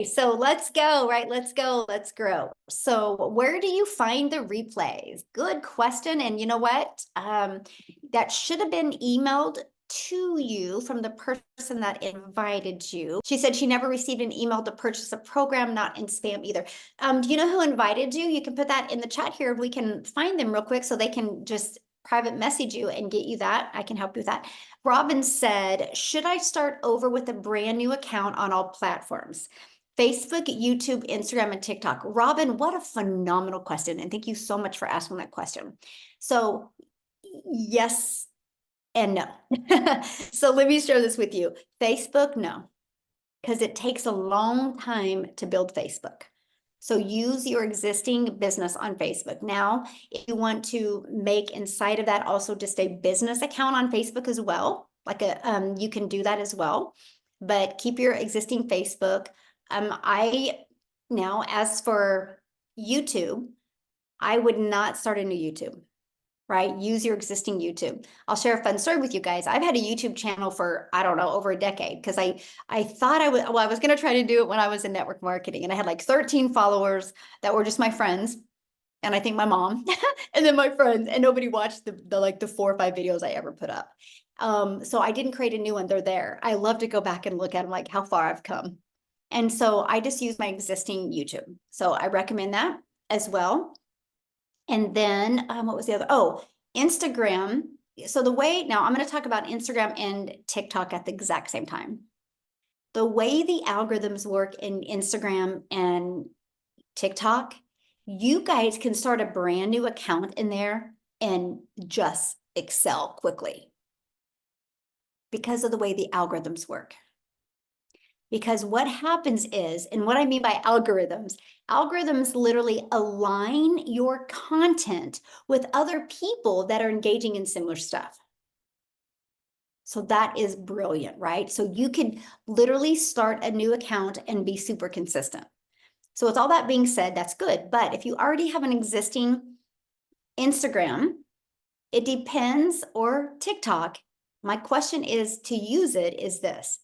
So let's go, right? Let's go, let's grow. So where do you find the replays? Good question. And you know what? That should have been emailed to you from the person that invited you. She said she never received an email to purchase a program, not in spam either. Do you know who invited you? You can put that in the chat here. We can find them real quick so they can just private message you and get you that. I can help you with that. Robin said, should I start over with a brand new account on all platforms? Facebook, YouTube, Instagram, and TikTok. Robin, what a phenomenal question. And thank you so much for asking that question. So yes and no. So let me share this with you. Facebook, no, because it takes a long time to build Facebook. So use your existing business on Facebook. Now, if you want to make inside of that also just a business account on Facebook as well, like you can do that as well, but keep your existing Facebook. Now, as for YouTube, I would not start a new YouTube, right? Use your existing YouTube. I'll share a fun story with you guys. I've had a YouTube channel for, I don't know, over a decade because I thought I was going to try to do it when I was in network marketing, and I had like 13 followers that were just my friends. And I think my mom and then my friends, and nobody watched the 4 or 5 videos I ever put up. So I didn't create a new one. They're there. I love to go back and look at them, like how far I've come. And so I just use my existing YouTube. So I recommend that as well. And then what was the other? Oh, Instagram. So now I'm going to talk about Instagram and TikTok at the exact same time. The way the algorithms work in Instagram and TikTok, you guys can start a brand new account in there and just excel quickly because of the way the algorithms work. Because what happens is, and what I mean by algorithms literally align your content with other people that are engaging in similar stuff. So that is brilliant, right? So you can literally start a new account and be super consistent. So with all that being said, that's good. But if you already have an existing Instagram, it depends, or TikTok, my question is to use it is this.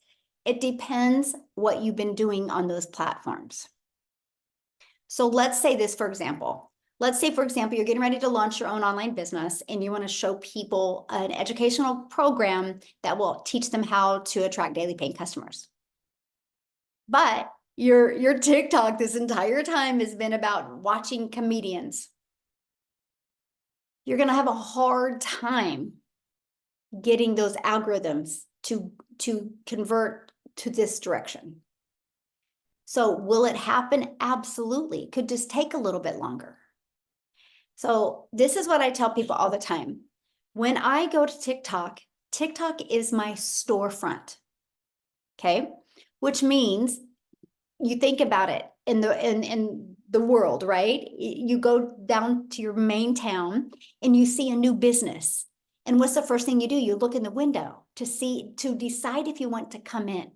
It depends what you've been doing on those platforms. So let's say this, for example. Let's say, for example, you're getting ready to launch your own online business and you want to show people an educational program that will teach them how to attract daily paying customers. But your TikTok this entire time has been about watching comedians. You're going to have a hard time getting those algorithms to convert to this direction. So will it happen? Absolutely. It could just take a little bit longer. So this is what I tell people all the time. When I go to TikTok, TikTok is my storefront. Okay? Which means you think about it in the world, right? You go down to your main town and you see a new business. And what's the first thing you do? You look in the window to decide if you want to come in.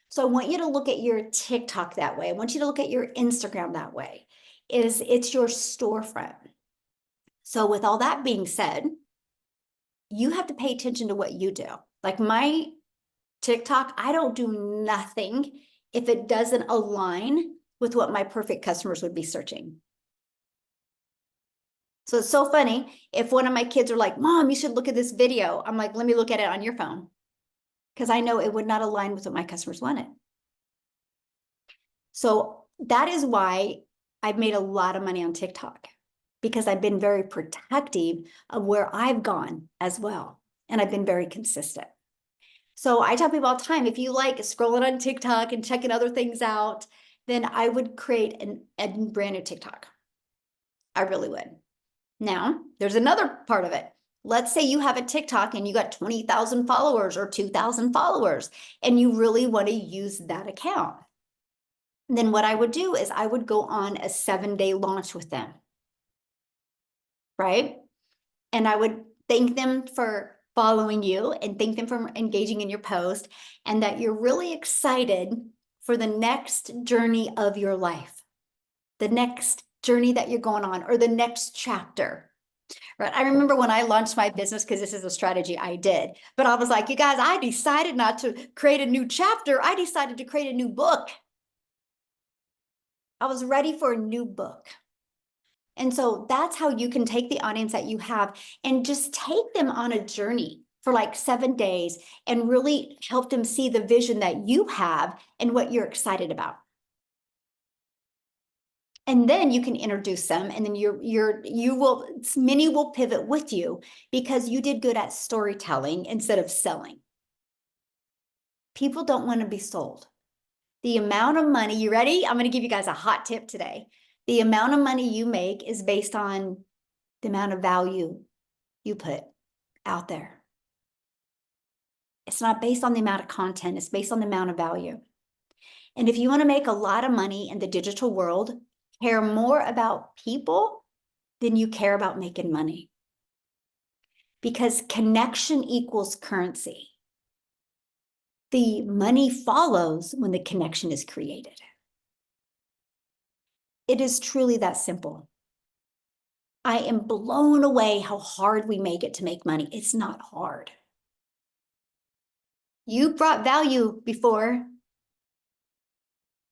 So I want you to look at your TikTok that way. I want you to look at your Instagram that way. It's your storefront. So with all that being said, you have to pay attention to what you do. Like my TikTok, I don't do nothing if it doesn't align with what my perfect customers would be searching. So it's so funny. If one of my kids are like, Mom, you should look at this video. I'm like, let me look at it on your phone. Because I know it would not align with what my customers wanted. So that is why I've made a lot of money on TikTok, because I've been very protective of where I've gone as well. And I've been very consistent. So I tell people all the time, if you like scrolling on TikTok and checking other things out, then I would create a brand new TikTok. I really would. Now, there's another part of it. Let's say you have a TikTok and you got 20,000 followers or 2,000 followers, and you really want to use that account. Then what I would do is I would go on a 7-day launch with them, right? And I would thank them for following you and thank them for engaging in your post, and that you're really excited for the next journey of your life, the next journey that you're going on, or the next chapter. Right. I remember when I launched my business, because this is a strategy I did, but I was like, you guys, I decided not to create a new chapter. I decided to create a new book. I was ready for a new book. And so that's how you can take the audience that you have and just take them on a journey for like 7 days and really help them see the vision that you have and what you're excited about. And then you can introduce them, and then many will pivot with you because you did good at storytelling instead of selling. People don't want to be sold. The amount of money, you ready? I'm going to give you guys a hot tip today. The amount of money you make is based on the amount of value you put out there. It's not based on the amount of content, it's based on the amount of value. And if you want to make a lot of money in the digital world, care more about people than you care about making money. Because connection equals currency. The money follows when the connection is created. It is truly that simple. I am blown away how hard we make it to make money. It's not hard. You brought value before.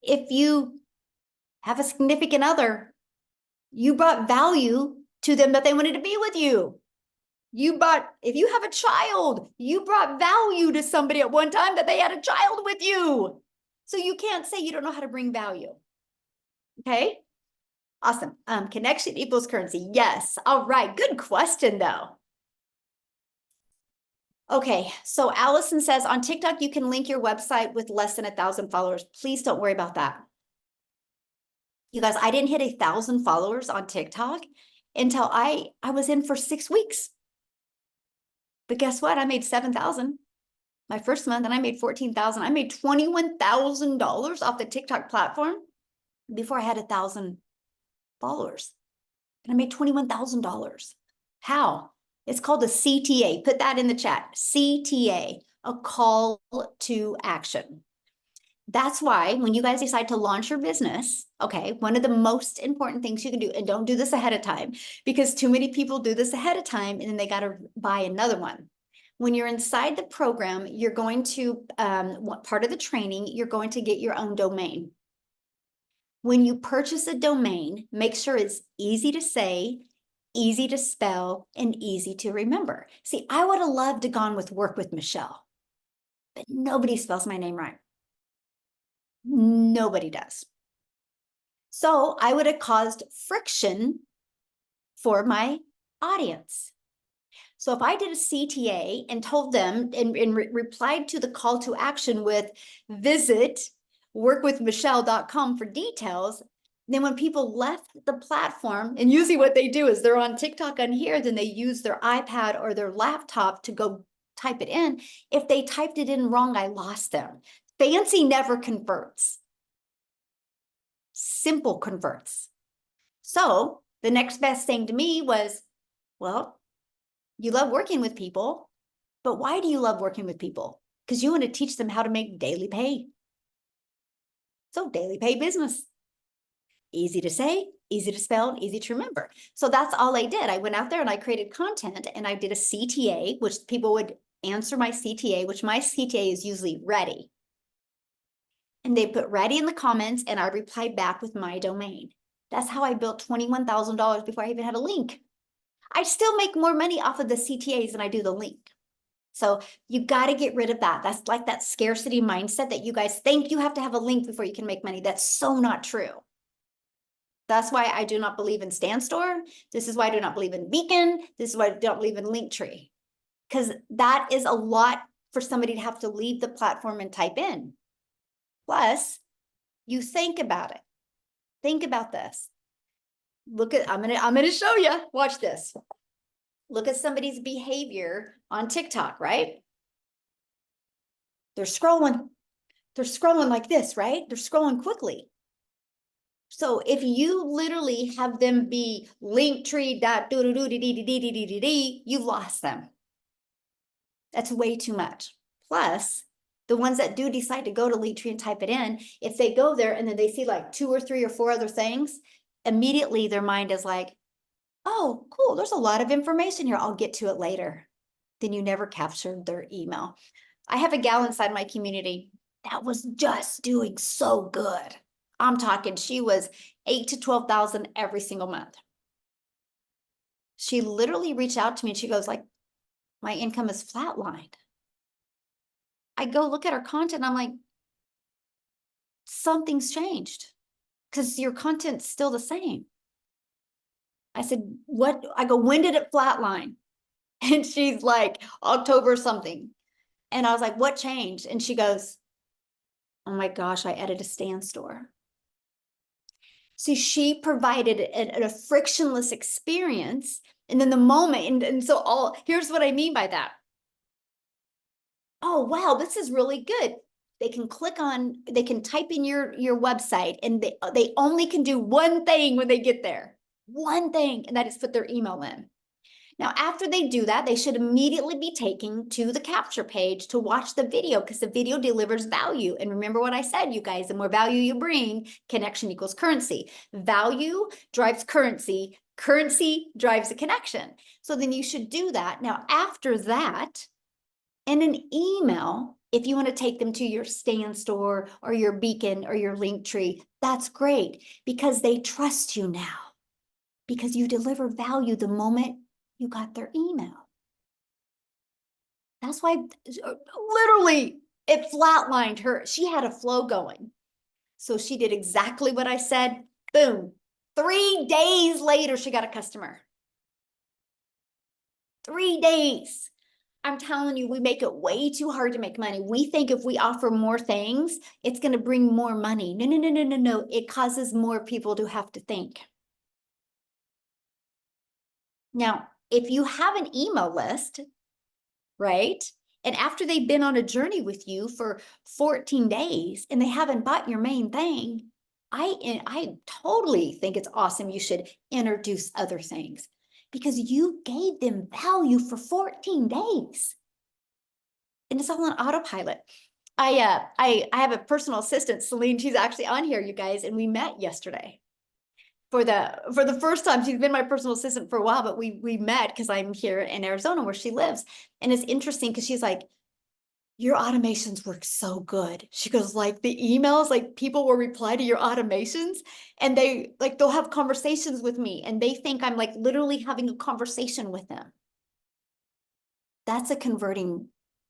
If you have a significant other, you brought value to them that they wanted to be with you. If you have a child, you brought value to somebody at one time that they had a child with you. So you can't say you don't know how to bring value. Okay? Awesome. Connection equals currency. Yes. All right. Good question, though. Okay. So Allison says on TikTok, you can link your website with less than 1,000 followers. Please don't worry about that. You guys, I didn't hit 1,000 followers on TikTok until I was in for 6 weeks. But guess what? I made 7,000 my first month, and I made 14,000. I made $21,000 off the TikTok platform before I had 1,000 followers. And I made $21,000. How? It's called a CTA. Put that in the chat. CTA, a call to action. That's why when you guys decide to launch your business, okay, one of the most important things you can do, and don't do this ahead of time, because too many people do this ahead of time and then they got to buy another one. When you're inside the program, you're going to, part of the training, you're going to get your own domain. When you purchase a domain, make sure it's easy to say, easy to spell, and easy to remember. See, I would have loved to gone with Work with Michelle, but nobody spells my name right. Nobody does. So I would have caused friction for my audience. So if I did a CTA and told them and replied to the call to action with visit workwithmichelle.com for details, then when people left the platform, and usually what they do is they're on TikTok on here, then they use their iPad or their laptop to go type it in. If they typed it in wrong, I lost them. Fancy never converts. Simple converts. So the next best thing to me was, well, you love working with people, but why do you love working with people? Because you want to teach them how to make daily pay. So daily pay business. Easy to say, easy to spell, and easy to remember. So that's all I did. I went out there and I created content and I did a CTA, which people would answer my CTA, which my CTA is usually ready. And they put ready in the comments and I replied back with my domain. That's how I built $21,000 before I even had a link. I still make more money off of the CTAs than I do the link. So you got to get rid of that. That's like that scarcity mindset that you guys think you have to have a link before you can make money. That's so not true. That's why I do not believe in StanStore. This is why I do not believe in Beacon. This is why I don't believe in Linktree. Because that is a lot for somebody to have to leave the platform and type in. Plus, you think about it. Think about this. Look at, I'm gonna show you. Watch this. Look at somebody's behavior on TikTok, right? They're scrolling. They're scrolling like this, right? They're scrolling quickly. So if you literally have them be Linktree, you've lost them. That's way too much. Plus, the ones that do decide to go to Linktree and type it in, if they go there and then they see like 2 or 3 or 4 other things, immediately their mind is like, oh, cool, there's a lot of information here. I'll get to it later. Then you never captured their email. I have a gal inside my community that was just doing so good. I'm talking, she was 8 to 12,000 every single month. She literally reached out to me and she goes like, my income is flatlined. I go look at her content and I'm like, something's changed because your content's still the same. I said, what? I go, when did it flatline? And she's like, October something. And I was like, what changed? And she goes, oh my gosh, I added a stand store. See, she provided a frictionless experience. And then the moment, and so here's what I mean by that. Oh, wow, this is really good. They can click on, they can type in your website and they only can do one thing when they get there. One thing, and that is put their email in. Now, after they do that, they should immediately be taken to the capture page to watch the video because the video delivers value. And remember what I said, you guys, the more value you bring, connection equals currency. Value drives currency. Currency drives a connection. So then you should do that. Now, after that, in an email, if you want to take them to your stand store or your beacon or your link tree, that's great because they trust you now because you deliver value the moment you got their email. That's why literally it flatlined her. She had a flow going. So she did exactly what I said. Boom. 3 days later, she got a customer. 3 days. I'm telling you, we make it way too hard to make money. We think if we offer more things, it's going to bring more money. No, no, no, no, no, no. It causes more people to have to think. Now, if you have an email list, right? And after they've been on a journey with you for 14 days and they haven't bought your main thing, I totally think it's awesome. You should introduce other things because you gave them value for 14 days. And it's all on autopilot. I have a personal assistant, Celine. She's actually on here, you guys, and we met yesterday. For the first time. She's been my personal assistant for a while, but we met because I'm here in Arizona where she lives. And it's interesting because she's like, your automations work so good. She goes, like the emails, like people will reply to your automations and they'll have conversations with me and they think I'm like literally having a conversation with them. That's a converting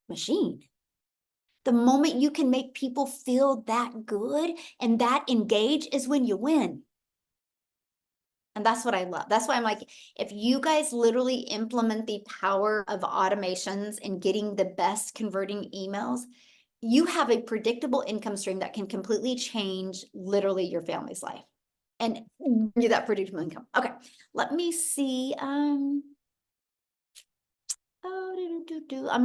machine. The moment you can make people feel that good and that engaged is when you win. And that's what I love. That's why I'm like, if you guys literally implement the power of automations and getting the best converting emails, you have a predictable income stream that can completely change literally your family's life and give you that predictable income. Okay, let me see. I'm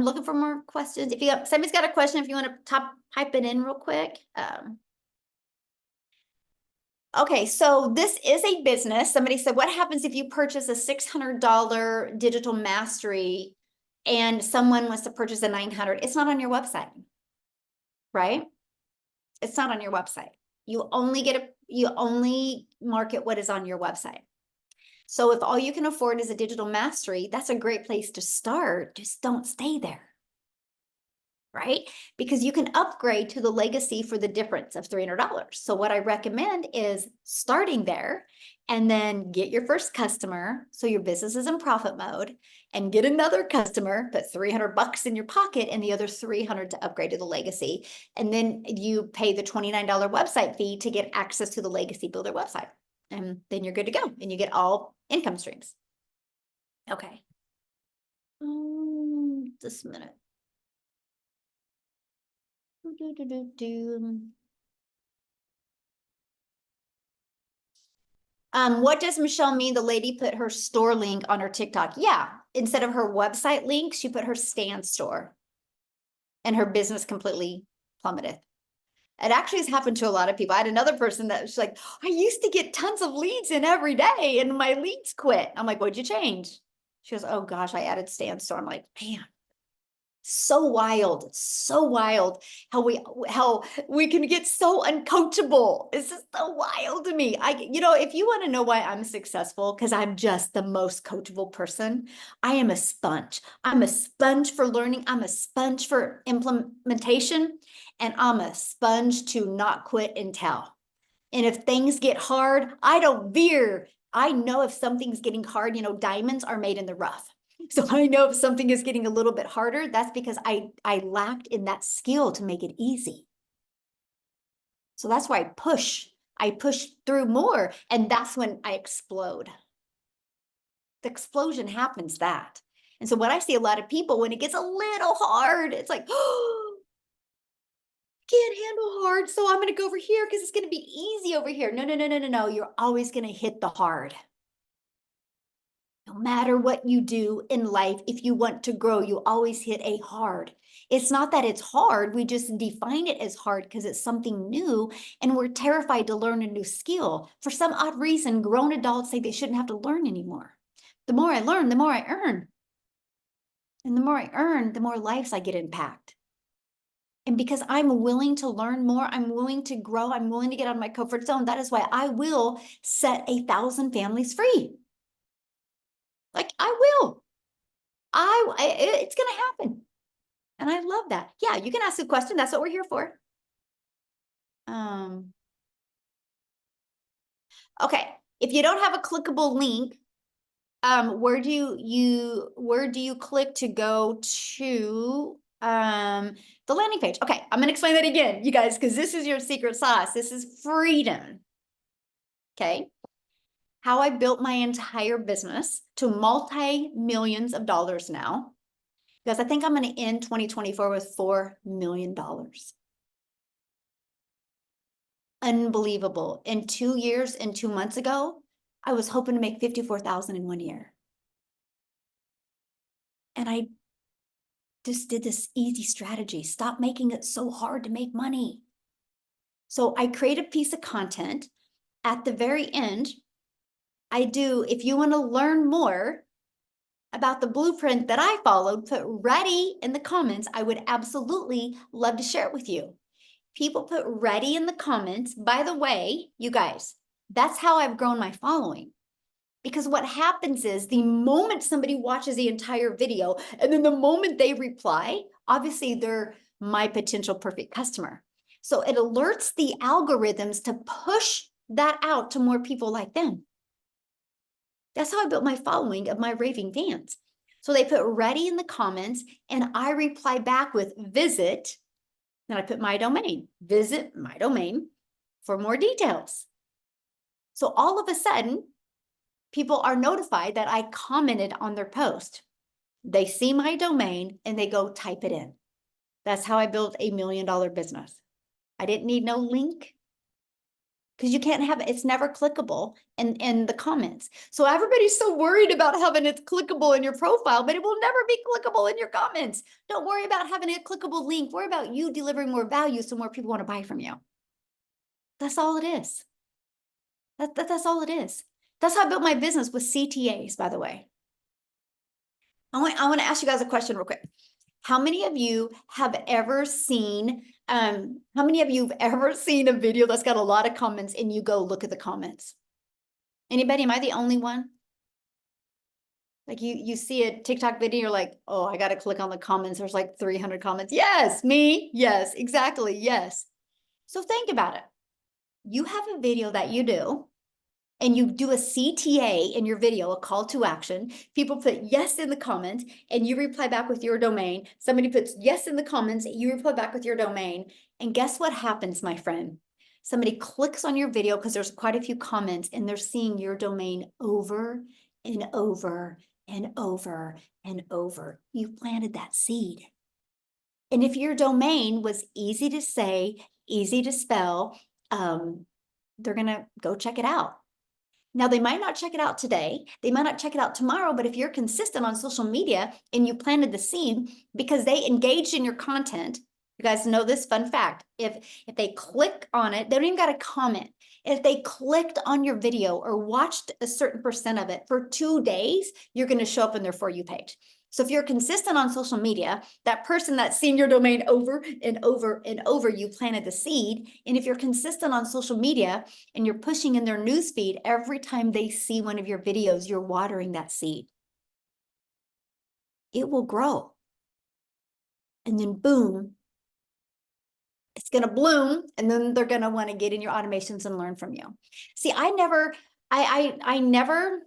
looking for more questions. If somebody's got a question, if you want to type it in real quick. Okay, so this is a business. Somebody said, what happens if you purchase a $600 digital mastery and someone wants to purchase a 900? It's not on your website, right? It's not on your website. You only market what is on your website. So if all you can afford is a digital mastery, that's a great place to start. Just don't stay there. Right? Because you can upgrade to the legacy for the difference of $300. So what I recommend is starting there and then get your first customer. So your business is in profit mode and get another customer, put $300 in your pocket and the other 300 to upgrade to the legacy. And then you pay the $29 website fee to get access to the legacy builder website. And then you're good to go and you get all income streams. Okay. Just a minute. What does Michelle mean? The lady put her store link on her TikTok. Yeah, instead of her website link, she put her stand store and her business completely plummeted. It actually has happened to a lot of people. I had another person that was like, I used to get tons of leads in every day and my leads quit. I'm like, what'd you change? She goes, oh gosh, I added stand store. I'm like, man, so wild how we can get so uncoachable. It's just so wild to me. If you want to know why I'm successful, because I'm just the most coachable person. I am a sponge. I'm a sponge for learning. I'm a sponge for implementation, and I'm a sponge to not quit and tell. And if things get hard, I don't veer. I know if something's getting hard, you know, diamonds are made in the rough. So I know if something is getting a little bit harder, that's because I lacked in that skill to make it easy. So that's why I push. I push through more, and that's when I explode. The explosion happens that. And so what I see a lot of people, when it gets a little hard, it's like, oh, can't handle hard, so I'm going to go over here because it's going to be easy over here. No, no, no, no, no, no. You're always going to hit the hard. No matter what you do in life, if you want to grow, you always hit a hard. It's not that it's hard. We just define it as hard because it's something new and we're terrified to learn a new skill. For some odd reason, grown adults say they shouldn't have to learn anymore. The more I learn, the more I earn. And the more I earn, the more lives I get impact. And because I'm willing to learn more, I'm willing to grow, I'm willing to get out of my comfort zone. That is why I will set 1,000 families free. Like I will. It's going to happen. And I love that. Yeah, you can ask a question. That's what we're here for. Okay. If you don't have a clickable link, where do you click to go to the landing page? Okay, I'm gonna explain that again, you guys, because this is your secret sauce. This is freedom. Okay. How I built my entire business to multi-millions of dollars now, because I think I'm going to end 2024 with $4 million. Unbelievable. In 2 years and 2 months ago, I was hoping to make 54,000 in 1 year. And I just did this easy strategy. Stop making it so hard to make money. So I create a piece of content. At the very end, if you want to learn more about the blueprint that I followed, put ready in the comments. I would absolutely love to share it with you. People put ready in the comments. By the way, you guys, that's how I've grown my following. Because what happens is the moment somebody watches the entire video and then the moment they reply, obviously they're my potential perfect customer. So it alerts the algorithms to push that out to more people like them. That's how I built my following of my raving fans. So they put ready in the comments and I reply back with visit. Then I put my domain, visit my domain for more details. So all of a sudden, people are notified that I commented on their post. They see my domain and they go type it in. That's how I built $1 million business. I didn't need no link because you can't have it. It's never clickable in the comments. So everybody's so worried about having it clickable in your profile, but it will never be clickable in your comments. Don't worry about having a clickable link. Worry about you delivering more value so more people want to buy from you. That's all it is. That's all it is. That's how I built my business with CTAs, by the way. I want to ask you guys a question real quick. How many of you have ever seen, how many of you have ever seen a video that's got a lot of comments and you go look at the comments? Anybody? Am I the only one? Like you see a TikTok video, you're like, oh, I got to click on the comments. There's like 300 comments. Yes, me. Yes, exactly. Yes. So think about it. You have a video that you do and you do a CTA in your video, a call to action. People put yes in the comments and you reply back with your domain. Somebody puts yes in the comments, you reply back with your domain. And guess what happens, my friend? Somebody clicks on your video because there's quite a few comments and they're seeing your domain over and over and over and over. You planted that seed. And if your domain was easy to say, easy to spell, they're going to go check it out. Now, they might not check it out today. They might not check it out tomorrow, but if you're consistent on social media and you planted the seed because they engaged in your content, you guys know this fun fact. If they click on it, they don't even got to comment. If they clicked on your video or watched a certain percent of it for 2 days, you're going to show up in their For You page. So if you're consistent on social media, that person that's seen your domain over and over and over, you planted the seed. And if you're consistent on social media and you're pushing in their newsfeed, every time they see one of your videos, you're watering that seed. It will grow. And then boom, It's going to bloom, and then they're going to want to get in your automations and learn from you. See, I never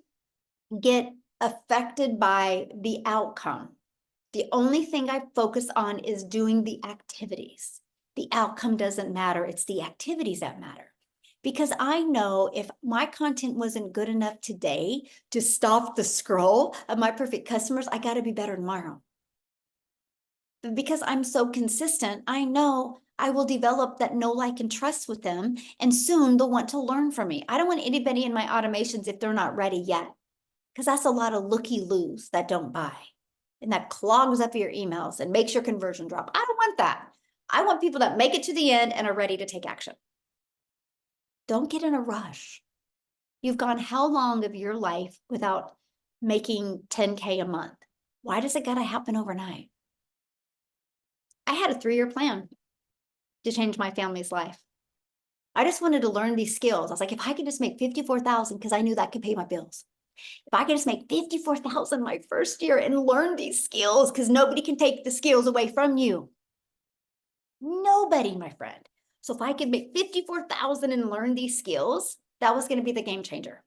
get affected by the outcome. The only thing I focus on is doing the activities. The outcome doesn't matter. It's the activities that matter. Because I know if my content wasn't good enough today to stop the scroll of my perfect customers, I got to be better tomorrow. But because I'm so consistent, I know I will develop that know, like, and trust with them. And soon they'll want to learn from me. I don't want anybody in my automations if they're not ready yet, because that's a lot of looky-loos that don't buy. And that clogs up your emails and makes your conversion drop. I don't want that. I want people that make it to the end and are ready to take action. Don't get in a rush. You've gone how long of your life without making 10K a month? Why does it got to happen overnight? I had a 3-year plan to change my family's life. I just wanted to learn these skills. I was like, if I could just make 54,000, because I knew that could pay my bills. If I could just make 54,000 my first year and learn these skills, because nobody can take the skills away from you. Nobody, my friend. So if I could make 54,000 and learn these skills, that was going to be the game changer.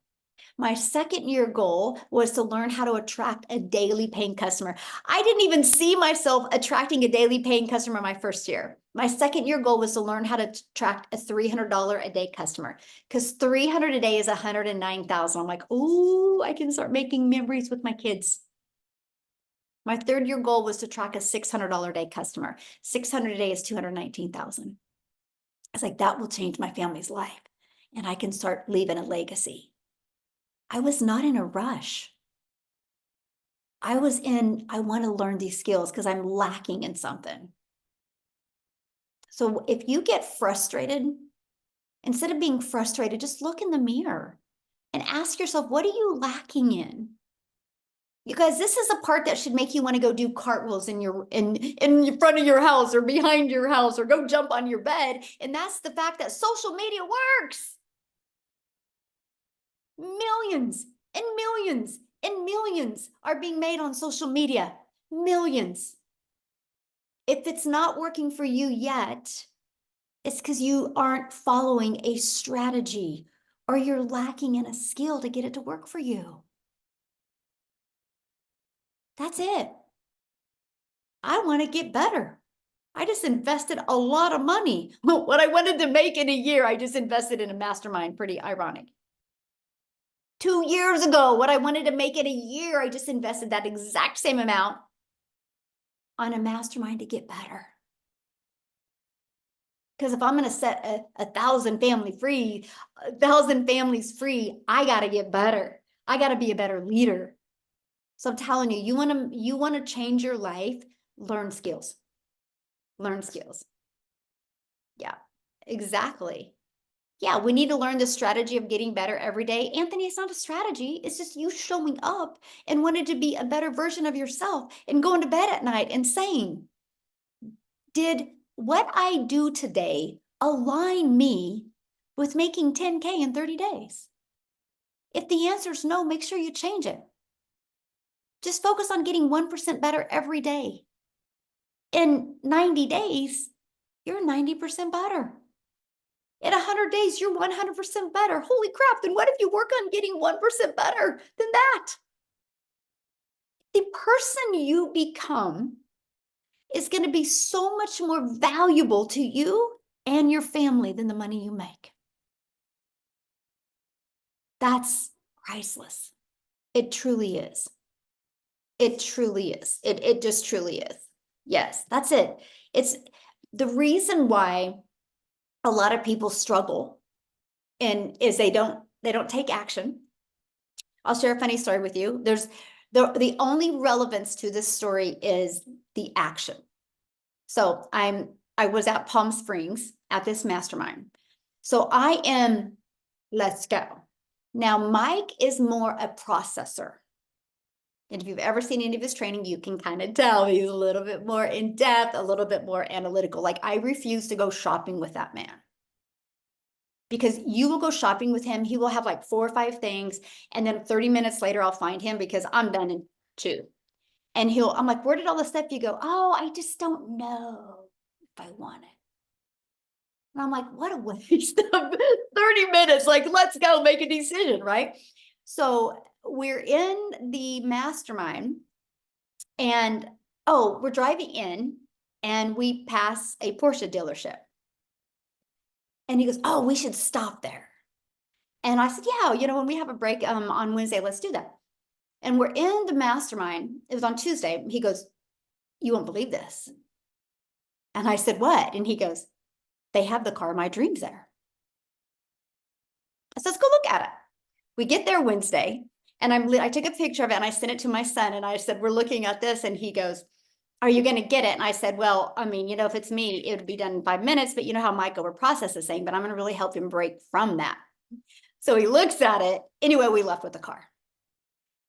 My second year goal was to learn how to attract a daily paying customer. I didn't even see myself attracting a daily paying customer my first year. My second year goal was to learn how to attract a $300 a day customer, because 300 a day is 109,000. I'm like, oh, I can start making memories with my kids. My third year goal was to track a $600 a day customer. 600 a day is 219,000. I was like, that will change my family's life, and I can start leaving a legacy. I was not in a rush. I want to learn these skills because I'm lacking in something. So if you get frustrated, instead of being frustrated, just look in the mirror and ask yourself, what are you lacking in? You guys, this is the part that should make you want to go do cartwheels in front of your house or behind your house, or go jump on your bed. And that's the fact that social media works. Millions and millions and millions are being made on social media. Millions. If it's not working for you yet, it's because you aren't following a strategy, or you're lacking in a skill to get it to work for you. That's it. I want to get better. I just invested a lot of money. What I wanted to make in a year, I just invested in a mastermind. Pretty ironic. 2 years ago, what I wanted to make in a year, I just invested that exact same amount on a mastermind to get better. Because if I'm going to set a 1,000 families free, I got to get better. I got to be a better leader. So I'm telling you, you want to change your life, learn skills. Learn skills. Yeah, exactly. Yeah, we need to learn the strategy of getting better every day. Anthony, it's not a strategy. It's just you showing up and wanting to be a better version of yourself and going to bed at night and saying, did what I do today align me with making 10K in 30 days? If the answer is no, make sure you change it. Just focus on getting 1% better every day. In 90 days, you're 90% better. In 100 days, you're 100% better. Holy crap, then what if you work on getting 1% better than that? The person you become is going to be so much more valuable to you and your family than the money you make. That's priceless. It truly is. It truly is. It just truly is. Yes, that's it. It's the reason why a lot of people struggle and is they don't take action. I'll share a funny story with you. There's the only relevance to this story is the action. So I was at Palm Springs at this mastermind. So let's go. Now, Mike is more a processor. And if you've ever seen any of his training, you can kind of tell he's a little bit more in depth, a little bit more analytical. Like, I refuse to go shopping with that man. Because you will go shopping with him, he will have like 4 or 5 things, and then 30 minutes later, I'll find him because I'm done in 2. And I'm like, where did all the stuff you go? Oh, I just don't know if I want it. And I'm like, what a waste of 30 minutes. Like, let's go make a decision, right? So we're in the mastermind and we're driving in and we pass a Porsche dealership. And he goes, oh, we should stop there. And I said, yeah, when we have a break on Wednesday, let's do that. And we're in the mastermind. It was on Tuesday. He goes, you won't believe this. And I said, what? And he goes, they have the car of my dreams there. I said, let's go look at it. We get there Wednesday and I took a picture of it and I sent it to my son and I said, we're looking at this. And he goes, are you going to get it? And I said, well, I mean, if it's me, it would be done in 5 minutes, but you know how Mike overprocesses thing, but I'm going to really help him break from that. So he looks at it. Anyway, we left with the car.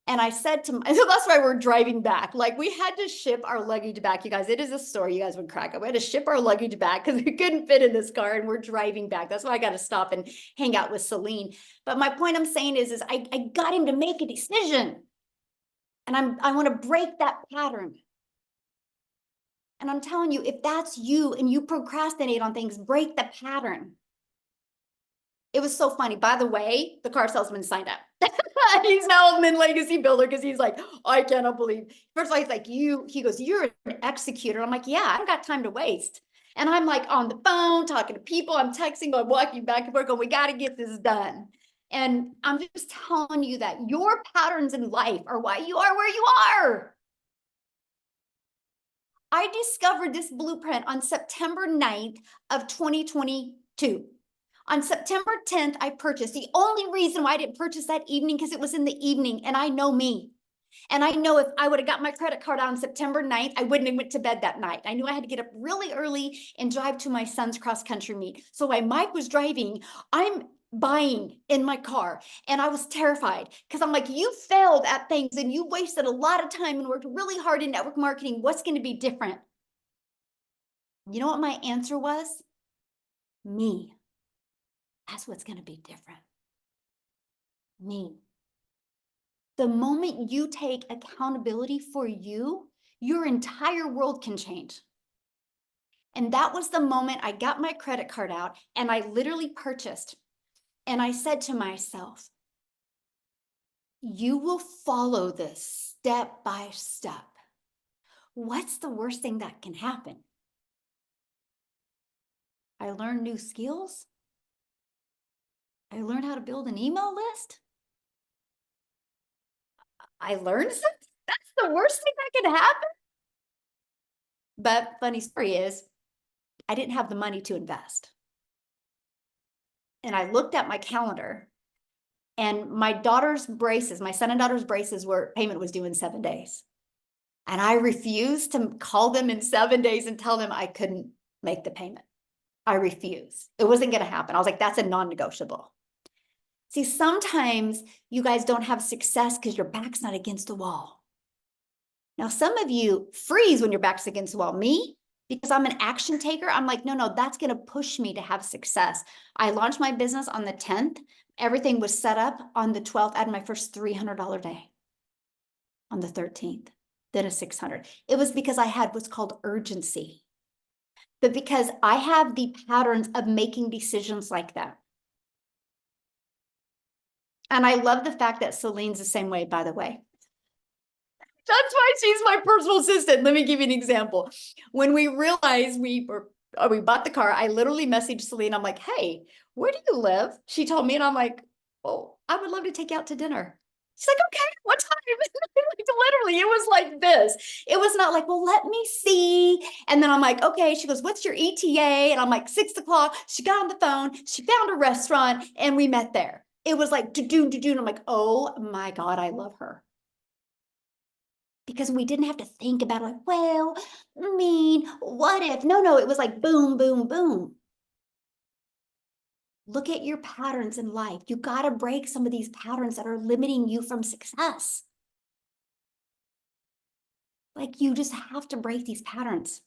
And I said to my, so that's why we're driving back. Like we had to ship our luggage back. You guys, it is a story you guys would crack up. We had to ship our luggage back because we couldn't fit in this car and we're driving back. That's why I got to stop and hang out with Celine. But my point I'm saying is I got him to make a decision. And I want to break that pattern. And I'm telling you, if that's you and you procrastinate on things, break the pattern. It was so funny. By the way, the car salesman signed up. He's now a Min Legacy builder because he's like, I cannot believe. First of all, he's like, he goes, you're an executor. I'm like, yeah, I don't got time to waste. And I'm like on the phone, talking to people. I'm texting, I'm walking back and forth, going, we got to get this done. And I'm just telling you that your patterns in life are why you are where you are. I discovered this blueprint on September 9th of 2022. On September 10th, I purchased. The only reason why I didn't purchase that evening because it was in the evening and I know me. And I know if I would have got my credit card on September 9th, I wouldn't have went to bed that night. I knew I had to get up really early and drive to my son's cross-country meet. So while Mike was driving, I'm buying in my car and I was terrified because I'm like, you failed at things and you wasted a lot of time and worked really hard in network marketing. What's going to be different? You know what my answer was? Me. That's what's going to be different. Me. The moment you take accountability for you, your entire world can change. And that was the moment I got my credit card out and I literally purchased. And I said to myself, you will follow this step by step. What's the worst thing that can happen? I learned new skills. I learned how to build an email list. I learned something. That's the worst thing that can happen. But funny story is, I didn't have the money to invest. And I looked at my calendar and my daughter's braces, my son and daughter's braces payment was due in 7 days. And I refused to call them in 7 days and tell them I couldn't make the payment. I refused. It wasn't going to happen. I was like, that's a non-negotiable. See, sometimes you guys don't have success because your back's not against the wall. Now, some of you freeze when your back's against the wall. Me, because I'm an action taker, I'm like, no, that's going to push me to have success. I launched my business on the 10th. Everything was set up on the 12th. I had my first $300 day on the 13th, then a 600. It was because I had what's called urgency. But because I have the patterns of making decisions like that. And I love the fact that Celine's the same way, by the way. That's why she's my personal assistant. Let me give you an example. When we realized we bought the car, I literally messaged Celine. I'm like, hey, where do you live? She told me, and I'm like, oh, I would love to take you out to dinner. She's like, okay, what time? Literally, it was like this. It was not like, well, let me see. And then I'm like, okay. She goes, what's your ETA? And I'm like, 6 o'clock. She got on the phone. She found a restaurant and we met there. It was like, do. And I'm like, oh my God, I love her. Because we didn't have to think about it, like, well, I mean, what if? No, it was like boom, boom, boom. Look at your patterns in life. You got to break some of these patterns that are limiting you from success. Like, you just have to break these patterns.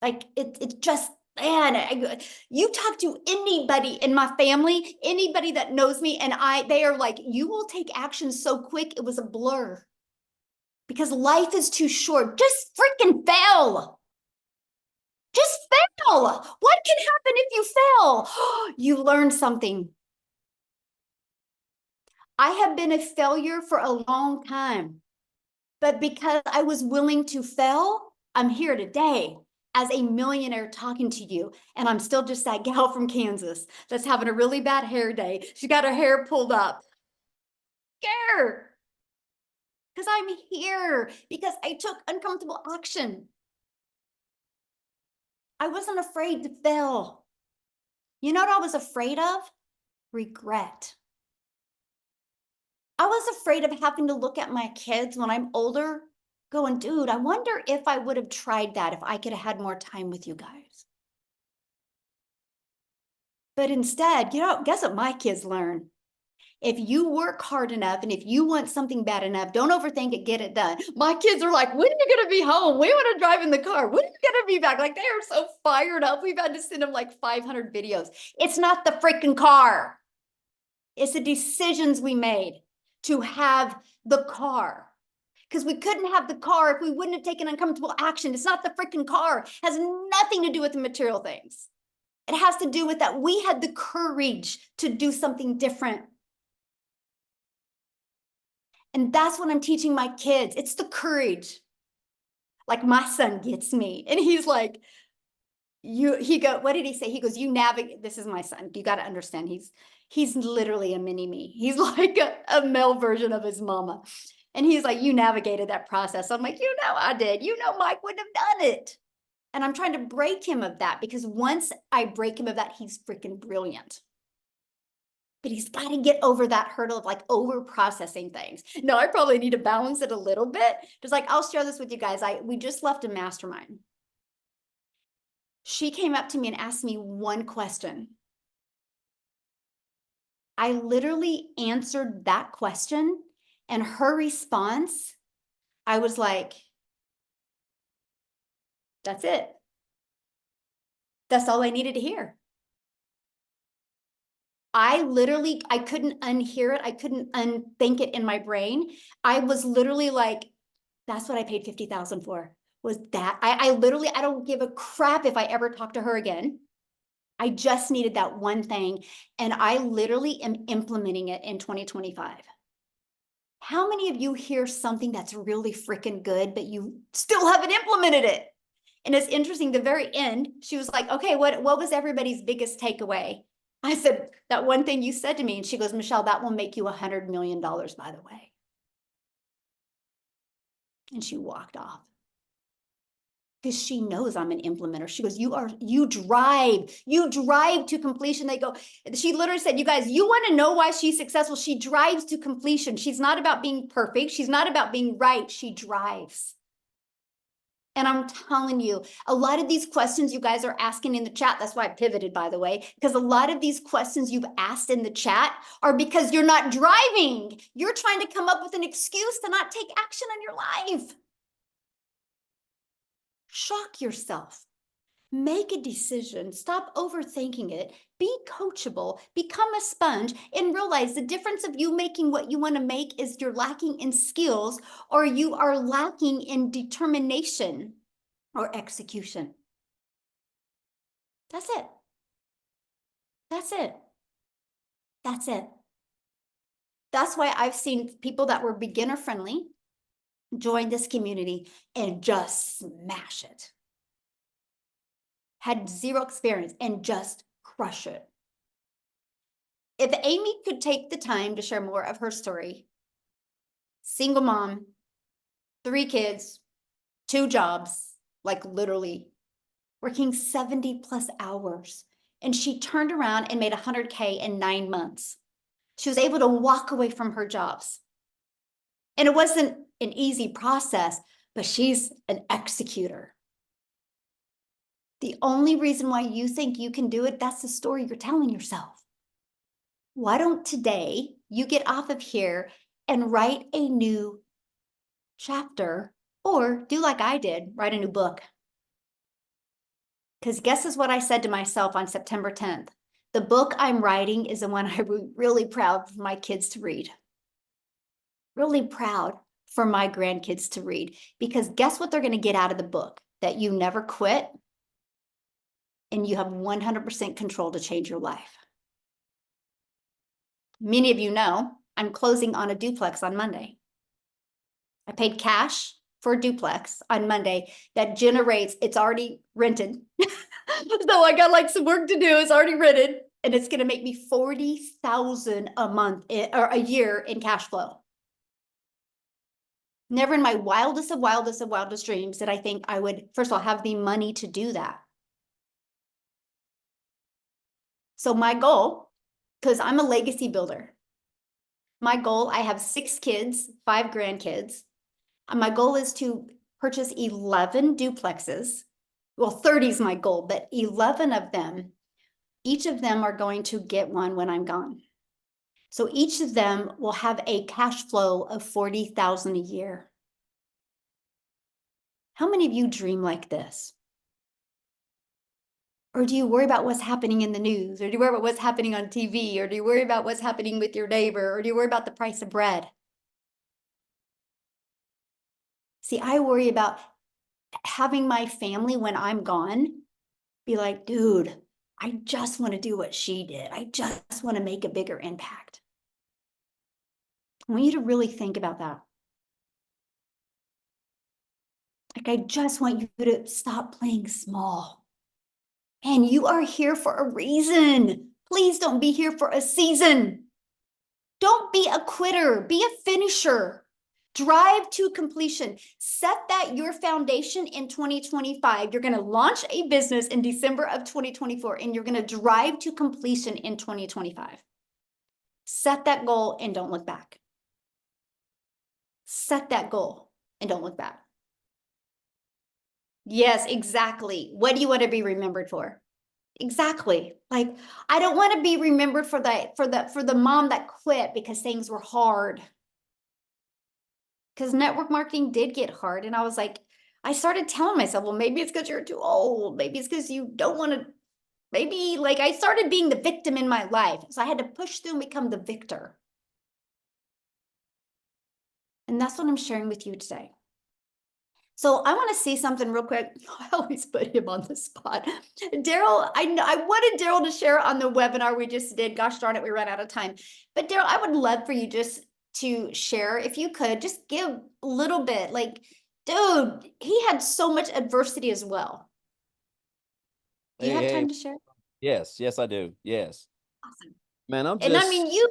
Like, it's just, man, you talk to anybody in my family, anybody that knows me, and they are like, you will take action so quick, it was a blur. Because life is too short. Just freaking fail. Just fail. What can happen if you fail? You learn something. I have been a failure for a long time, but because I was willing to fail, I'm here today as a millionaire talking to you. And I'm still just that gal from Kansas that's having a really bad hair day. She got her hair pulled up. Scared. Because I'm here, because I took uncomfortable action. I wasn't afraid to fail. You know what I was afraid of? Regret. I was afraid of having to look at my kids when I'm older, going, dude, I wonder if I would have tried that if I could have had more time with you guys. But instead, guess what my kids learn? If you work hard enough and if you want something bad enough, don't overthink it, get it done. My kids are like, when are you going to be home? We want to drive in the car. When are you going to be back? Like, they are so fired up. We've had to send them like 500 videos. It's not the freaking car. It's the decisions we made to have the car. Because we couldn't have the car if we wouldn't have taken uncomfortable action. It's not the freaking car. It has nothing to do with the material things. It has to do with that we had the courage to do something different. And that's what I'm teaching my kids. It's the courage. Like my son gets me. And he's like, what did he say? He goes, you navigate. This is my son. You got to understand. He's literally a mini me. He's like a male version of his mama. And he's like, you navigated that process. I'm like, I did. Mike wouldn't have done it. And I'm trying to break him of that, because once I break him of that, he's freaking brilliant. But he's got to get over that hurdle of like over processing things. No, I probably need to balance it a little bit. Just like, I'll share this with you guys. We just left a mastermind. She came up to me and asked me one question. I literally answered that question, and her response, I was like, that's it. That's all I needed to hear. I couldn't unhear it. I couldn't unthink it in my brain. I was literally like, that's what I paid 50,000 for, was that. I literally, I don't give a crap if I ever talk to her again. I just needed that one thing. And I literally am implementing it in 2025. How many of you hear something that's really freaking good, but you still haven't implemented it? And it's interesting, the very end, she was like, okay, what was everybody's biggest takeaway? I said, that one thing you said to me. And she goes, Michelle, that will make you $100 million, by the way. And she walked off. Because she knows I'm an implementer. She goes, you drive to completion. She literally said, you guys, you want to know why she's successful? She drives to completion. She's not about being perfect. She's not about being right. She drives. And I'm telling you, a lot of these questions you guys are asking in the chat, that's why I pivoted, by the way, because a lot of these questions you've asked in the chat are because you're not driving. You're trying to come up with an excuse to not take action on your life. Shock yourself. Make a decision. Stop overthinking it. Be coachable. Become a sponge, and realize the difference of you making what you want to make is you're lacking in skills, or you are lacking in determination or execution. That's it. That's it. That's it. That's why I've seen people that were beginner friendly join this community and just smash it. Had zero experience and just crush it. If Amy could take the time to share more of her story, single mom, 3 kids, 2 jobs, like literally working 70 plus hours. And she turned around and made 100K in 9 months. She was able to walk away from her jobs. And it wasn't an easy process, but she's an executor. The only reason why you think you can do it, that's the story you're telling yourself. Why don't today you get off of here and write a new chapter, or do like I did, write a new book? Because guess is what I said to myself on September 10th. The book I'm writing is the one I'm really proud for my kids to read. Really proud for my grandkids to read. Because guess what they're going to get out of the book? That you never quit, and you have 100% control to change your life. Many of you know I'm closing on a duplex on Monday. I paid cash for a duplex on Monday that generates, it's already rented. So I got like some work to do. It's already rented, and it's going to make me $40,000 a month or a year in cash flow. Never in my wildest dreams did I think I would, first of all, have the money to do that. So my goal, because I'm a legacy builder, my goal, I have 6 kids, 5 grandkids. My goal is to purchase 11 duplexes. Well, 30 is my goal, but 11 of them, each of them are going to get one when I'm gone. So each of them will have a cash flow of $40,000 a year. How many of you dream like this? Or do you worry about what's happening in the news? Or do you worry about what's happening on TV? Or do you worry about what's happening with your neighbor? Or do you worry about the price of bread? See, I worry about having my family when I'm gone be like, dude, I just want to do what she did. I just want to make a bigger impact. I want you to really think about that. Like, I just want you to stop playing small. And you are here for a reason. Please don't be here for a season. Don't be a quitter, be a finisher. Drive to completion. Set that your foundation in 2025. You're going to launch a business in December of 2024, and you're going to drive to completion in 2025. Set that goal and don't look back. Set that goal and don't look back. Yes, exactly. What do you want to be remembered for? Exactly. Like, I don't want to be remembered for the mom that quit because things were hard. Because network marketing did get hard. And I was like, I started telling myself, well, maybe it's because you're too old. Maybe it's because you don't want to, maybe like I started being the victim in my life. So I had to push through and become the victor. And that's what I'm sharing with you today. So I want to say something real quick. I always put him on the spot. Daryl, I wanted Daryl to share on the webinar we just did. Gosh darn it, we ran out of time. But Daryl, I would love for you just to share, if you could, just give a little bit. Like, dude, he had so much adversity as well. Do you have Hey, time to share? yes, I do. Yes. Awesome. Man, I'm And I just mean, you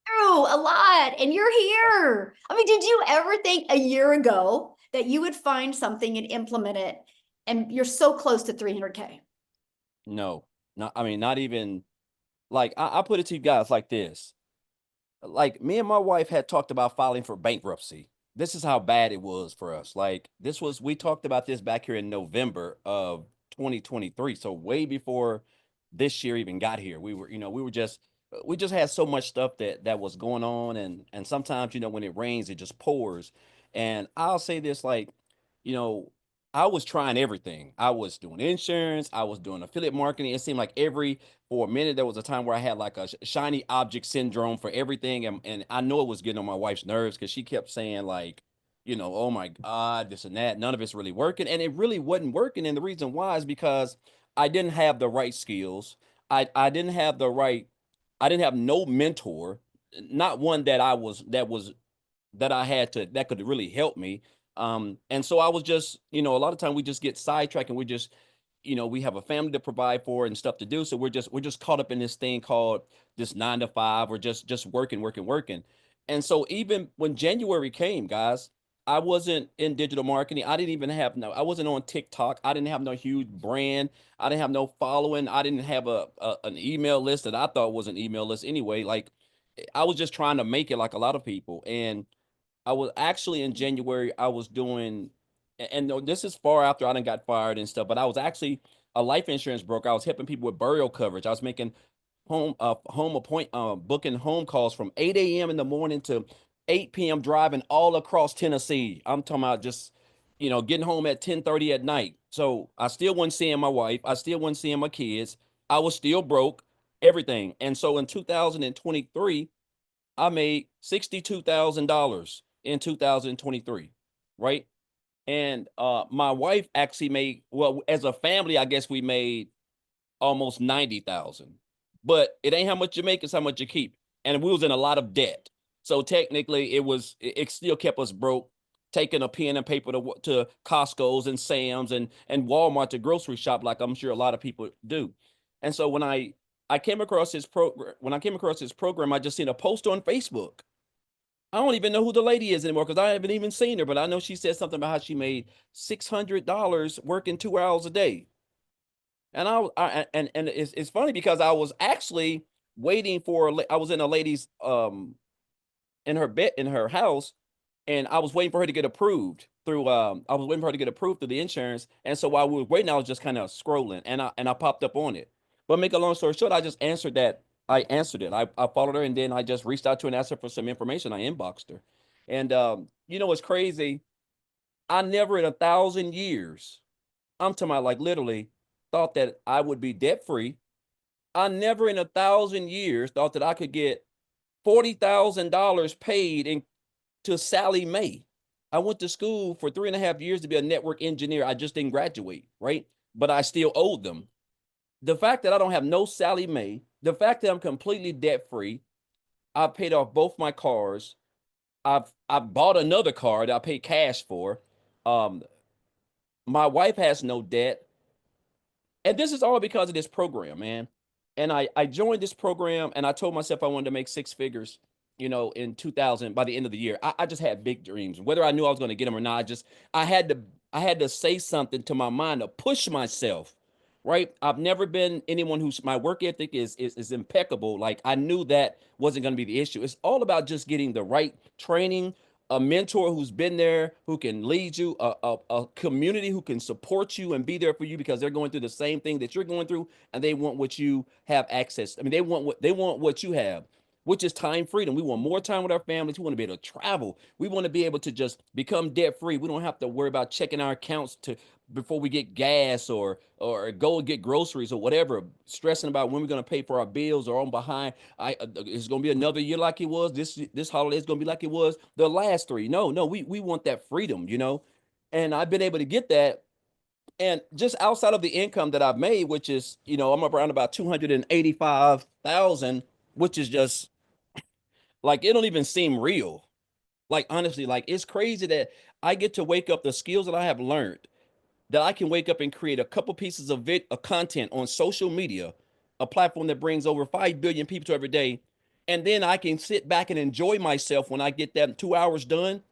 through a lot and you're here. I mean, did you ever think a year ago that you would find something and implement it and you're so close to 300K? no, not I mean, not even like I put it to you guys like this. Like me and my wife had talked about filing for bankruptcy. This is how bad it was for us. Like we talked about this back here in November of 2023. So way before this year even got here. We just had so much stuff that was going on, and sometimes, when it rains, it just pours. And I'll say this, like, you know, I was trying everything. I was doing insurance, I was doing affiliate marketing. It seemed like for a minute there was a time where I had like a shiny object syndrome for everything, and I know it was getting on my wife's nerves because she kept saying like, oh my God, this and that. None of it's really working, and it really wasn't working. And the reason why is because I didn't have the right skills. I didn't have the right. I didn't have no mentor, not one that I had that could really help me. And so I was just, a lot of time we just get sidetracked, and we just, we have a family to provide for and stuff to do. So we're just caught up in this thing called this 9 to 5, or just working, working, working. And so even when January came, guys, I wasn't in digital marketing. I wasn't on TikTok. I didn't have no huge brand. I didn't have no following. I didn't have an email list that I thought was an email list anyway. Like, I was just trying to make it like a lot of people. And I was actually in January, I was doing, and no, this is far after I done got fired and stuff, but I was actually a life insurance broker. I was helping people with burial coverage. I was making booking home calls from 8 a.m. in the morning to 8 p.m. driving all across Tennessee. I'm talking about just, getting home at 10:30 at night. So I still wasn't seeing my wife. I still wasn't seeing my kids. I was still broke, everything. And so in 2023, I made $62,000 in 2023, right? And my wife actually made, well, as a family, I guess we made almost 90,000. But it ain't how much you make, it's how much you keep. And we was in a lot of debt. So technically it still kept us broke, taking a pen and paper to Costco's and Sam's and Walmart to grocery shop, like I'm sure a lot of people do. And so I came across his program, when I came across his program, I just seen a post on Facebook. I don't even know who the lady is anymore because I haven't even seen her, but I know she said something about how she made $600 working 2 hours a day. And and it's funny because I was actually waiting for I was in a lady's in her bed in her house, and I was waiting for her to get approved through I was waiting for her to get approved through the insurance. And so while we were waiting, I was just kind of scrolling, and I popped up on it. But make a long story short, I just answered that. I answered it. I followed her, and then I just reached out to her and asked her for some information. I inboxed her. And you know what's crazy? I never in 1,000 years, I'm talking about like literally, thought that I would be debt free. I never in 1,000 years thought that I could get $40,000 paid in to Sally Mae. I went to school for 3.5 years to be a network engineer. I just didn't graduate, right? But I still owed them. The fact that I don't have no Sally Mae, the fact that I'm completely debt free, I paid off both my cars. I bought another car that I paid cash for. Um, my wife has no debt. And this is all because of this program, man. And I joined this program, and I told myself I wanted to make six figures, in 2000 by the end of the year. I just had big dreams. Whether I knew I was going to get them or not, I had to I had to say something to my mind to push myself. Right? I've never been anyone who's my work ethic is impeccable. Like I knew that wasn't going to be the issue. It's all about just getting the right training, a mentor who's been there, who can lead you, a community who can support you and be there for you because they're going through the same thing that you're going through, and they want what you have access. I mean, they want what you have, which is time freedom. We want more time with our families. We want to be able to travel. We want to be able to just become debt free. We don't have to worry about checking our accounts to before we get gas or go get groceries or whatever, stressing about when we're going to pay for our bills or on behind. It's going to be another year like it was. This holiday is going to be like it was the last three. No, no, we want that freedom. And I've been able to get that. And just outside of the income that I've made, which is, I'm around about 285,000, which is just like it don't even seem real. Like honestly, like it's crazy that I get to wake up the skills that I have learned, that I can wake up and create a couple pieces of content on social media, a platform that brings over 5 billion people to every day. And then I can sit back and enjoy myself when I get that 2 hours done.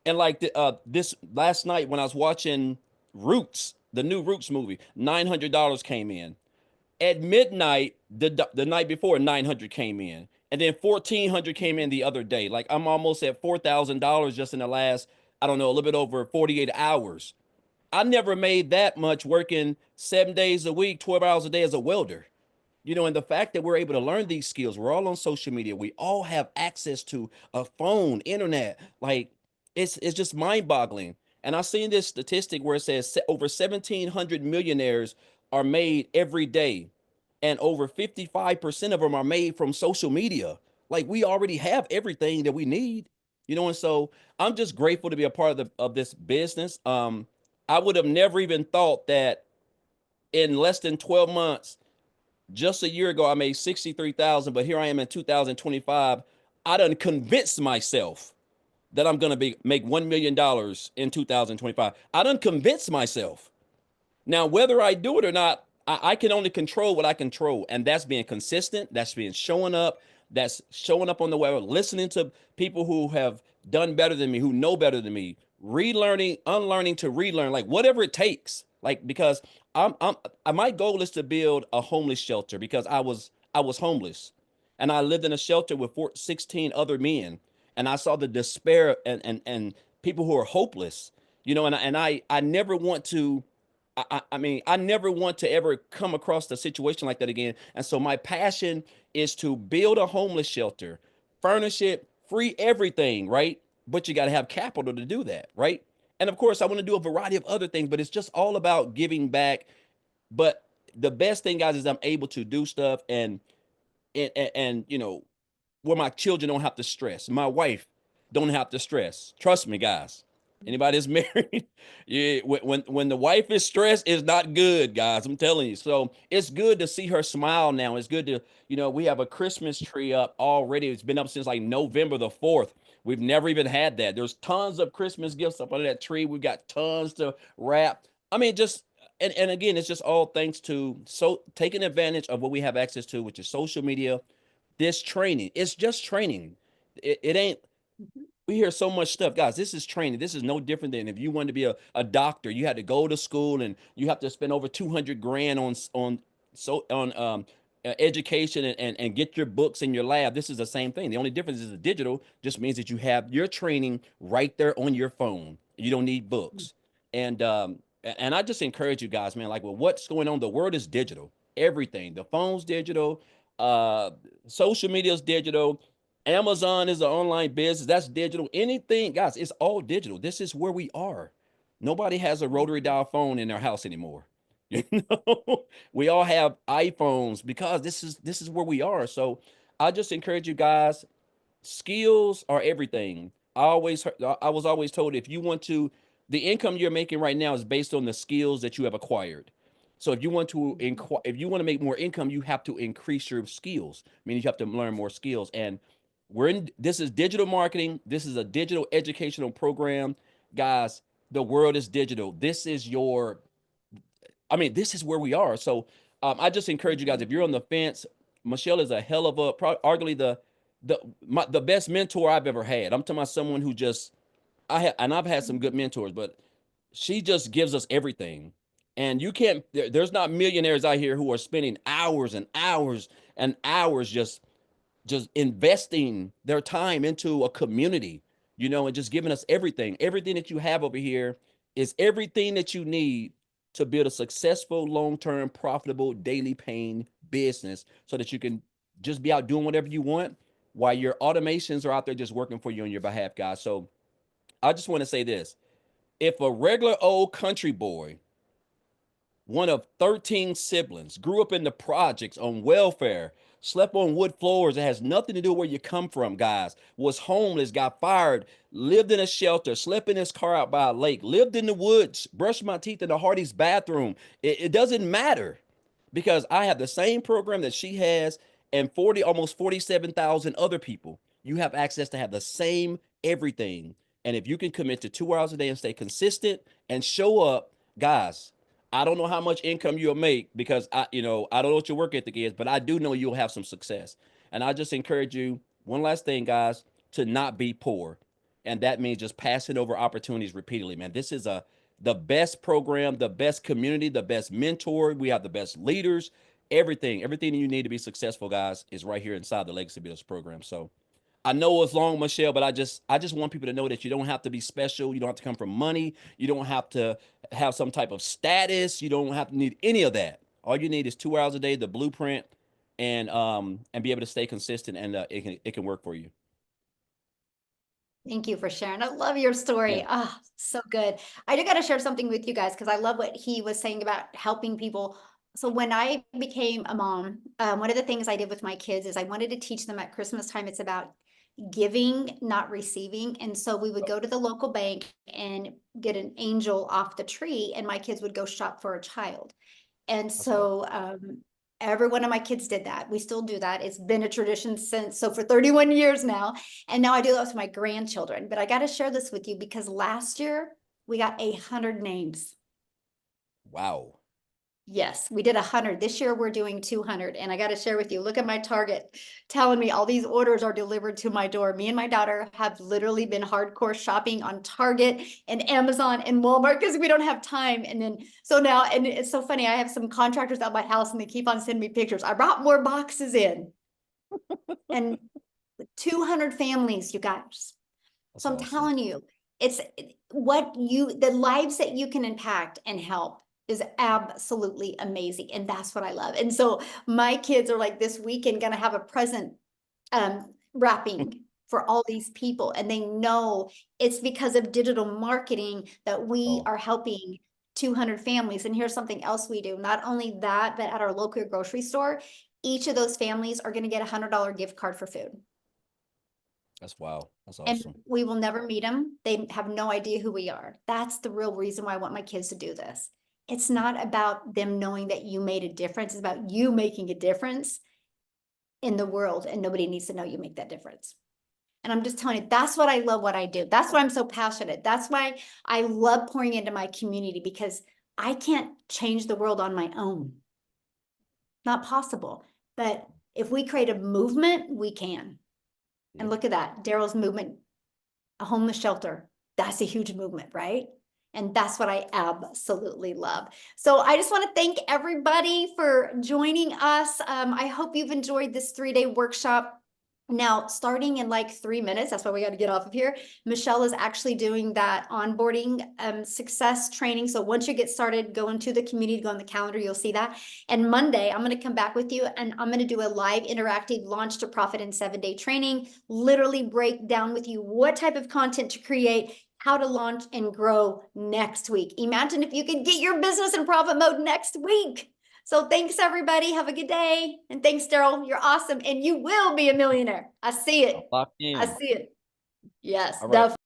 And like this last night when I was watching Roots, the new Roots movie, $900 came in. At midnight, the night before, 900 came in. And then 1,400 came in the other day. Like I'm almost at $4,000 just in the last, I don't know, a little bit over 48 hours. I never made that much working 7 days a week, 12 hours a day as a welder. And the fact that we're able to learn these skills, we're all on social media. We all have access to a phone, internet. Like it's just mind-boggling. And I've seen this statistic where it says over 1,700 millionaires are made every day, and over 55% of them are made from social media. Like we already have everything that we need. And so I'm just grateful to be a part of this business. I would have never even thought that in less than 12 months, just a year ago, I made 63,000, but here I am in 2025. I done convinced myself that I'm gonna make $1 million in 2025. I done convinced myself. Now, whether I do it or not, I can only control what I control, and that's being consistent. That's being showing up. That's showing up on the web, listening to people who have done better than me, who know better than me, relearning, unlearning to relearn, like whatever it takes. Like because my goal is to build a homeless shelter because I was homeless, and I lived in a shelter with 16 other men, and I saw the despair and people who are hopeless. And I never want to I mean, I never want to ever come across a situation like that again. And so my passion is to build a homeless shelter, furnish it, free everything, right? But you got to have capital to do that, right? And of course, I want to do a variety of other things, but it's just all about giving back. But the best thing, guys, is I'm able to do stuff and where my children don't have to stress. My wife don't have to stress. Trust me, guys. Anybody that's married, yeah, when the wife is stressed, it's not good, guys. I'm telling you. So it's good to see her smile now. It's good to, we have a Christmas tree up already. It's been up since like November the 4th. We've never even had that. There's tons of Christmas gifts up under that tree. We've got tons to wrap. I mean, just and again, it's just all thanks to taking advantage of what we have access to, which is social media. This training, it's just training. It ain't Mhm. we hear so much stuff, guys. This is training. This is no different than if you wanted to be a doctor. You had to go to school and you have to spend over 200 grand on education and get your books in your lab. This is the same thing. The only difference is the digital just means that you have your training right there on your phone. You don't need books. And I just encourage you guys, man, like with what's going on, the world is digital. Everything. The phone's digital, uh social media is digital. Amazon is an online business. That's digital. Anything, guys, it's all digital. This is where we are. Nobody has a rotary dial phone in their house anymore. You know, we all have iPhones because this is where we are. So I just encourage you guys, skills are everything. I was always told if you want to, the income you're making right now is based on the skills that you have acquired. So if you want to if you want to make more income, you have to increase your skills. Meaning you have to learn more skills. And this is digital marketing. This is a digital educational program. Guys, the world is digital. This is where we are. So I just encourage you guys, if you're on the fence, Michelle is a hell of arguably the best mentor I've ever had. I'm talking about someone who just I've had some good mentors, but she just gives us everything. And there's not millionaires out here who are spending hours and hours and hours just investing their time into a community, and just giving us everything. Everything that you have over here is everything that you need to build a successful, long-term, profitable, daily paying business so that you can just be out doing whatever you want while your automations are out there just working for you on your behalf, guys. So I just want to say this. If a regular old country boy, one of 13 siblings, grew up in the projects on welfare, slept on wood floors. It has nothing to do with where you come from, guys. Was homeless, got fired, lived in a shelter, slept in his car out by a lake, lived in the woods, brushed my teeth in the Hardy's bathroom. It doesn't matter because I have the same program that she has and almost 47,000 other people. You have access to have the same everything. And if you can commit to 2 hours a day and stay consistent and show up, guys, I don't know how much income you'll make because I don't know what your work ethic is, but I do know you'll have some success. And I just encourage you, one last thing, guys, to not be poor. And that means just passing over opportunities repeatedly, man. This is the best program, the best community, the best mentor. We have the best leaders. Everything you need to be successful, guys, is right here inside the Legacy Builders program. So I know it's long, Michelle, but I just want people to know that you don't have to be special. You don't have to come from money. You don't have to have some type of status. You don't have to need any of that. All you need is 2 hours a day, the blueprint, and be able to stay consistent, and it can work for you. Thank you for sharing. I love your Yeah. story. Ah, so good. I do got to share something with you guys because I love what he was saying about helping people. So when I became a mom, one of the things I did with my kids is I wanted to teach them at Christmas time. It's about giving, not receiving. And so we would go to the local bank and get an angel off the tree, and my kids would go shop for a child. And That's awesome. so every one of my kids did that. We still do that. It's been a tradition since, so for 31 years now. And now I do that with my grandchildren. But I got to share this with you because last year we got 100 names. Wow. Yes, we did 100. This year we're doing 200. And I got to share with you, look at my target telling me all these orders are delivered to my door. Me and my daughter have literally been hardcore shopping on Target and Amazon and Walmart because we don't have time. And then, so now, and it's so funny, I have some contractors at my house and they keep on sending me pictures. I brought more boxes in and 200 families, you guys. That's So I'm awesome. telling you, it's the lives that you can impact and help is absolutely amazing. And that's what I love. And so my kids are like this weekend going to have a present wrapping for all these people. And they know it's because of digital marketing that we Oh, are helping 200 families. And here's something else we do. Not only that, but at our local grocery store, each of those families are going to get $100 gift card for food. That's wow. That's And awesome. we will never meet them. They have no idea who we are. That's the real reason why I want my kids to do this. It's not about them knowing that you made a difference. It's about you making a difference in the world, and nobody needs to know you make that difference. And I'm just telling you, that's what I love what I do. That's why I'm so passionate. That's why I love pouring into my community, because I can't change the world on my own. Not possible. But if we create a movement, we can. And Yeah. look at that, Daryl's movement, a homeless shelter. That's a huge movement, right? And that's what I absolutely love. So I just want to thank everybody for joining us. I hope you've enjoyed this 3-day workshop. Now, starting in like 3 minutes, that's why we got to get off of here. Michelle is actually doing that onboarding success training. So once you get started, go into the community, go on the calendar, you'll see that. And Monday, I'm going to come back with you and I'm going to do a live interactive launch to profit in 7-day training, literally break down with you what type of content to create, how to launch and grow next week. Imagine if you could get your business in profit mode next week. So thanks, everybody. Have a good day. And thanks, Daryl. You're awesome. And you will be a millionaire. I see I'm it. locked I in. see it. Yes, All right. definitely.